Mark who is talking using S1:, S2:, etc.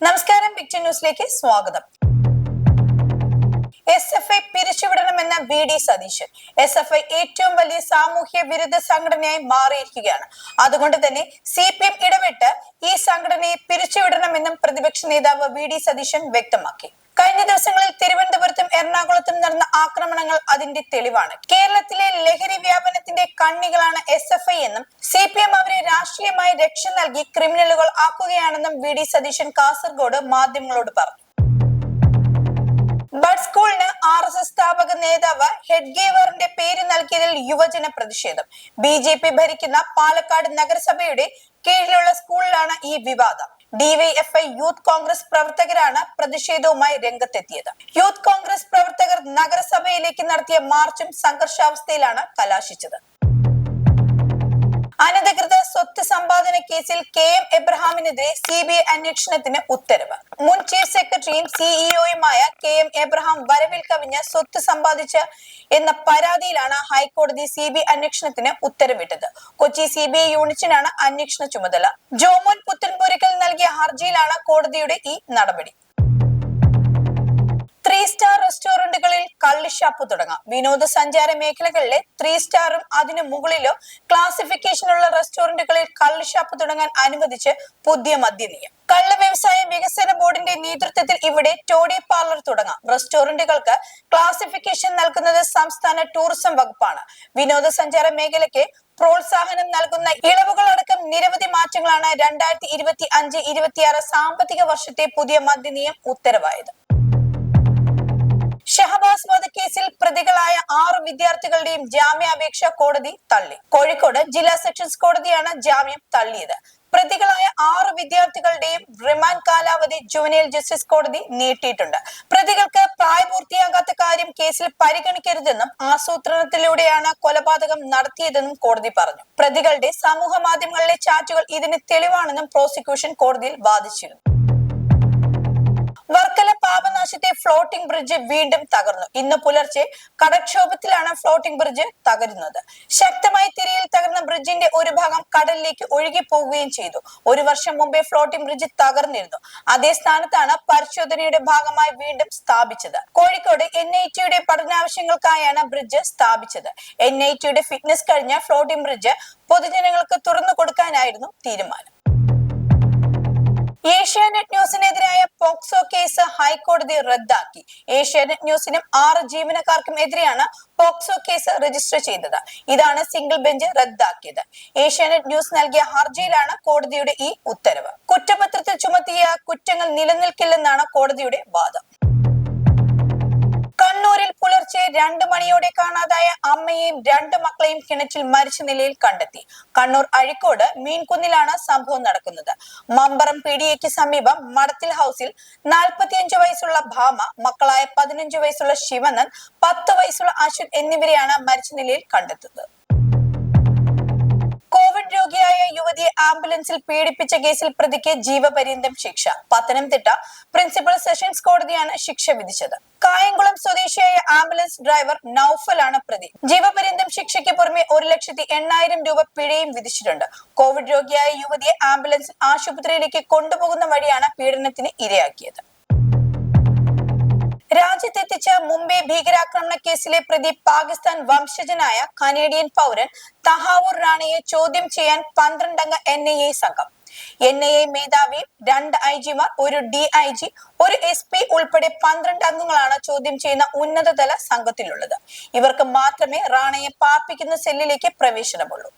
S1: നമസ്കാരം, പിക്ചർ ന്യൂസിലേക്ക് സ്വാഗതം. SFI പിരിച്ചുവിടണമെന്ന VD Satheesan. SFI ഏറ്റവും വലിയ സാമൂഹ്യ വിരുദ്ധ സംഘടനയായി മാറിയിരിക്കുകയാണ്. അതുകൊണ്ട് തന്നെ CPM ഇടപെട്ട് ഈ സംഘടനയെ പിരിച്ചുവിടണമെന്നും പ്രതിപക്ഷ നേതാവ് VD സതീശൻ വ്യക്തമാക്കി. കഴിഞ്ഞ ദിവസങ്ങളിൽ തിരുവനന്തപുരത്തും എറണാകുളത്തും നടന്ന ആക്രമണങ്ങൾ അതിന്റെ തെളിവാണ്. കേരളത്തിലെ ലഹരി വ്യാപനത്തിന്റെ കണ്ണികളാണ് SFI എന്നും CPM അവരെ രാഷ്ട്രീയമായി രക്ഷ നൽകി ക്രിമിനലുകൾ ആക്കുകയാണെന്നും VD സതീശൻ കാസർഗോഡ് മാധ്യമങ്ങളോട് പറഞ്ഞു. ബഡ് സ്കൂളിന് RSS സ്ഥാപക നേതാവ് ഹെഡ്ഗേവറിന്റെ പേര് നൽകിയതിൽ യുവജന പ്രതിഷേധം. BJP ഭരിക്കുന്ന പാലക്കാട് നഗരസഭയുടെ കീഴിലുള്ള സ്കൂളിലാണ് ഈ വിവാദം. DYFI യൂത്ത് കോൺഗ്രസ് പ്രവർത്തകരാണ് പ്രതിഷേധവുമായി രംഗത്തെത്തിയത്. യൂത്ത് കോൺഗ്രസ് പ്രവർത്തകർ നഗരസഭയിലേക്ക് നടത്തിയ മാർച്ചും സംഘർഷാവസ്ഥയിലാണ് കലാശിച്ചത്. അനധികൃത സ്വത്ത് സമ്പാദന കേസിൽ KM എബ്രഹാമിനെതിരെ CBI അന്വേഷണത്തിന് ഉത്തരവ്. മുൻ ചീഫ് സെക്രട്ടറിയും CEO-യുമായ KM എബ്രഹാം വരവിൽ കവിഞ്ഞ സ്വത്ത് സമ്പാദിച്ച എന്ന പരാതിയിലാണ് ഹൈക്കോടതി CBI അന്വേഷണത്തിന് ഉത്തരവിട്ടത്. കൊച്ചി CBI യൂണിറ്റിനാണ് അന്വേഷണ ചുമതല. ജോമോൻ പുത്തൻപുരയ്ക്കൽ നൽകിയ ഹർജിയിലാണ് കോടതിയുടെ ഈ നടപടി. 3 സ്റ്റാർ റെസ്റ്റോറന്റുകളിൽ കള്ളുഷാപ്പ് തുടങ്ങാം. വിനോദസഞ്ചാര മേഖലകളിലെ 3 സ്റ്റാറും അതിനു മുകളിലോ ക്ലാസിഫിക്കേഷനുള്ള റെസ്റ്റോറന്റുകളിൽ കള്ളുഷാപ്പ് തുടങ്ങാൻ അനുവദിച്ച് പുതിയ മദ്യനയം. കള്ള് വ്യവസായ വികസന ബോർഡിന്റെ നേതൃത്വത്തിൽ ഇവിടെ ടോഡി പാർലർ തുടങ്ങാം. റെസ്റ്റോറന്റുകൾക്ക് ക്ലാസിഫിക്കേഷൻ നൽകുന്നത് സംസ്ഥാന ടൂറിസം വകുപ്പാണ്. വിനോദസഞ്ചാര മേഖലയ്ക്ക് പ്രോത്സാഹനം നൽകുന്ന ഇളവുകളടക്കം നിരവധി മാറ്റങ്ങളാണ് 2025-26 സാമ്പത്തിക വർഷത്തെ പുതിയ മദ്യനയം ഉത്തരവായത്. ഷഹബാസ് വധക്കേസിൽ പ്രതികളായ 6 വിദ്യാർത്ഥികളുടെയും ജാമ്യാപേക്ഷ കോടതി തള്ളി. കോഴിക്കോട് ജില്ലാ സെഷൻസ് കോടതിയാണ് ജാമ്യം തള്ളിയത്. പ്രതികളായ 6 വിദ്യാർത്ഥികളുടെയും റിമാൻഡ് കാലാവധി ജുവനൈൽ ജസ്റ്റിസ് കോടതി നീട്ടിയിട്ടുണ്ട്. പ്രതികൾക്ക് പ്രായപൂർത്തിയാകാത്ത കാര്യം കേസിൽ പരിഗണിക്കരുതെന്നും ആസൂത്രണത്തിലൂടെയാണ് കൊലപാതകം നടത്തിയതെന്നും കോടതി പറഞ്ഞു. പ്രതികളുടെ സമൂഹ മാധ്യമങ്ങളിലെ ചാറ്റുകൾ ഇതിന് തെളിവാണെന്നും പ്രോസിക്യൂഷൻ കോടതിയിൽ വാദിച്ചിരുന്നു. വർക്കല പാപനാശത്തെ ഫ്ലോട്ടിംഗ് ബ്രിഡ്ജ് വീണ്ടും തകർന്നു. ഇന്ന് പുലർച്ചെ കടക്ഷോഭത്തിലാണ് ഫ്ലോട്ടിംഗ് ബ്രിഡ്ജ് തകരുന്നത്. ശക്തമായ തിരയിൽ തകർന്ന ബ്രിഡ്ജിന്റെ ഒരു ഭാഗം കടലിലേക്ക് ഒഴുകി പോവുകയും ചെയ്തു. 1 വർഷം മുമ്പേ ഫ്ലോട്ടിംഗ് ബ്രിഡ്ജ് തകർന്നിരുന്നു. അതേ സ്ഥാനത്താണ് പരിശോധനയുടെ ഭാഗമായി വീണ്ടും സ്ഥാപിച്ചത്. കോഴിക്കോട് NIT-യുടെ പഠനാവശ്യങ്ങൾക്കായാണ് ബ്രിഡ്ജ് സ്ഥാപിച്ചത്. NIT-യുടെ ഫിറ്റ്നസ് കഴിഞ്ഞ ഫ്ലോട്ടിംഗ് ബ്രിഡ്ജ് പൊതുജനങ്ങൾക്ക് തുറന്നു കൊടുക്കാനായിരുന്നു തീരുമാനം. ഏഷ്യാനെറ്റ് ന്യൂസിനെതിരായ പോക്സോ കേസ് ഹൈക്കോടതി റദ്ദാക്കി. ഏഷ്യാനെറ്റ് ന്യൂസിനും 6 ജീവനക്കാർക്കും എതിരെയാണ് പോക്സോ കേസ് രജിസ്റ്റർ ചെയ്തത്. ഇതാണ് സിംഗിൾ ബെഞ്ച് റദ്ദാക്കിയത്. ഏഷ്യാനെറ്റ് ന്യൂസ് നൽകിയ ഹർജിയിലാണ് കോടതിയുടെ ഈ ഉത്തരവ്. കുറ്റപത്രത്തിൽ ചുമത്തിയ കുറ്റങ്ങൾ നിലനിൽക്കില്ലെന്നാണ് കോടതിയുടെ വാദം. കണ്ണൂരിൽ പുലർച്ചെ 2 മണിയോടെ കാണാതായ അമ്മയെയും 2 മക്കളെയും കിണറ്റിൽ മരിച്ച നിലയിൽ കണ്ടെത്തി. കണ്ണൂർ അഴിക്കോട് മീൻകുന്നിലാണ് സംഭവം നടക്കുന്നത്. മമ്പറം PDAക്ക് സമീപം മടത്തിൽ ഹൌസിൽ 45 വയസ്സുള്ള ഭാമ, മക്കളായ 15 വയസ്സുള്ള ശിവനന്ദൻ, 10 വയസ്സുള്ള അശ്വിൻ എന്നിവരെയാണ് മരിച്ച നിലയിൽ കണ്ടെത്തുന്നത്. കോവിഡ് രോഗിയായ യുവതിയെ ആംബുലൻസിൽ പീഡിപ്പിച്ച കേസിൽ പ്രതിക്ക് ജീവപര്യന്തം ശിക്ഷ. പത്തനംതിട്ട പ്രിൻസിപ്പൽ സെഷൻസ് കോടതിയാണ് ശിക്ഷ വിധിച്ചത്. കായംകുളം സ്വദേശിയായ ആംബുലൻസ് ഡ്രൈവർ നൌഫലാണ് പ്രതി. ജീവപര്യന്തം ശിക്ഷയ്ക്ക് പുറമെ 1,80,000 രൂപ പിഴയും വിധിച്ചിട്ടുണ്ട്. കോവിഡ് രോഗിയായ യുവതിയെ ആംബുലൻസിൽ ആശുപത്രിയിലേക്ക് കൊണ്ടുപോകുന്ന വഴിയാണ് പീഡനത്തിന് ഇരയാക്കിയത്. രാജ്യത്തെത്തിച്ച മുംബൈ ഭീകരാക്രമണ കേസിലെ പ്രതി പാകിസ്ഥാൻ വംശജനായ കനേഡിയൻ പൗരൻ തഹാവൂർ റാണയെ ചോദ്യം ചെയ്യാൻ 12-അംഗ NIA സംഘം. NIA മേധാവി, 2 IG-മാർ, 1 DIG, 1 SP ഉൾപ്പെടെ 12 അംഗങ്ങളാണ് ചോദ്യം ചെയ്യുന്ന ഉന്നതതല സംഘത്തിലുള്ളത്. ഇവർക്ക് മാത്രമേ റാണയെ പാർപ്പിക്കുന്ന സെല്ലിലേക്ക് പ്രവേശനമുള്ളൂ.